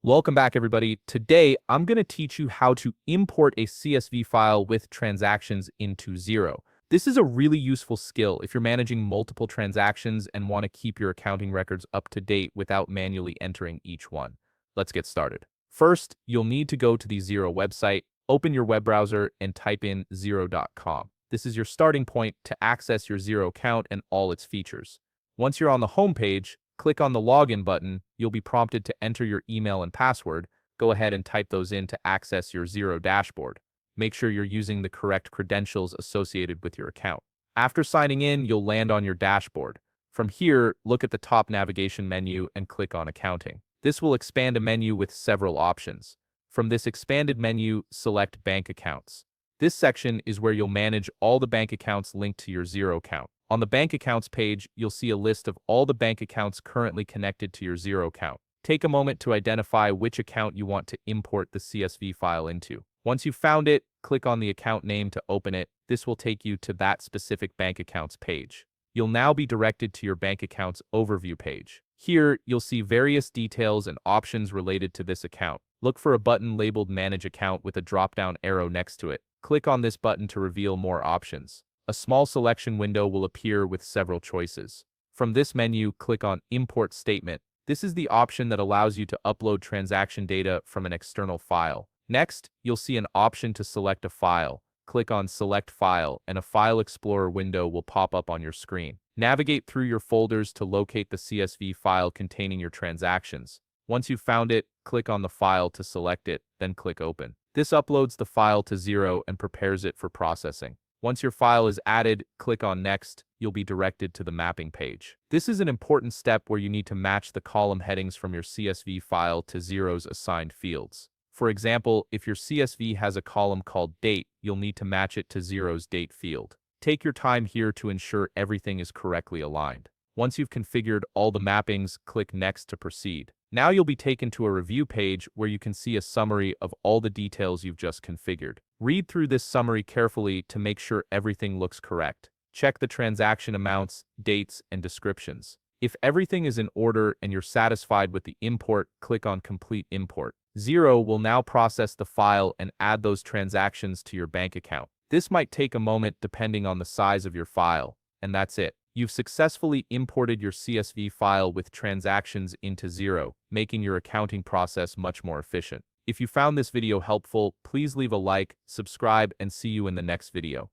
Welcome back, everybody. Today, I'm going to teach you how to import a CSV file with transactions into Xero. This is a really useful skill if you're managing multiple transactions and want to keep your accounting records up to date without manually entering each one. Let's get started. First, you'll need to go to the Xero website, open your web browser, and type in xero.com. This is your starting point to access your Xero account and all its features. Once you're on the home page, click on the login button. You'll be prompted to enter your email and password. Go ahead and type those in to access your Xero dashboard. Make sure you're using the correct credentials associated with your account. After signing in, you'll land on your dashboard. From here, look at the top navigation menu and click on Accounting. This will expand a menu with several options. From this expanded menu, select Bank Accounts. This section is where you'll manage all the bank accounts linked to your Xero account. On the Bank Accounts page, you'll see a list of all the bank accounts currently connected to your Xero account. Take a moment to identify which account you want to import the CSV file into. Once you've found it, click on the account name to open it. This will take you to that specific bank accounts page. You'll now be directed to your bank accounts overview page. Here, you'll see various details and options related to this account. Look for a button labeled Manage Account with a drop-down arrow next to it. Click on this button to reveal more options. A small selection window will appear with several choices. From this menu, click on Import Statement. This is the option that allows you to upload transaction data from an external file. Next, you'll see an option to select a file. Click on Select File, and a File Explorer window will pop up on your screen. Navigate through your folders to locate the CSV file containing your transactions. Once you've found it, click on the file to select it, then click Open. This uploads the file to Xero and prepares it for processing. Once your file is added, click on Next. You'll be directed to the mapping page. This is an important step where you need to match the column headings from your CSV file to Xero's assigned fields. For example, if your CSV has a column called Date, you'll need to match it to Xero's Date field. Take your time here to ensure everything is correctly aligned. Once you've configured all the mappings, click Next to proceed. Now you'll be taken to a review page where you can see a summary of all the details you've just configured. Read through this summary carefully to make sure everything looks correct. Check the transaction amounts, dates, and descriptions. If everything is in order and you're satisfied with the import, click on Complete Import. Xero will now process the file and add those transactions to your bank account. This might take a moment depending on the size of your file, and that's it. You've successfully imported your CSV file with transactions into Xero, making your accounting process much more efficient. If you found this video helpful, please leave a like, subscribe, and see you in the next video.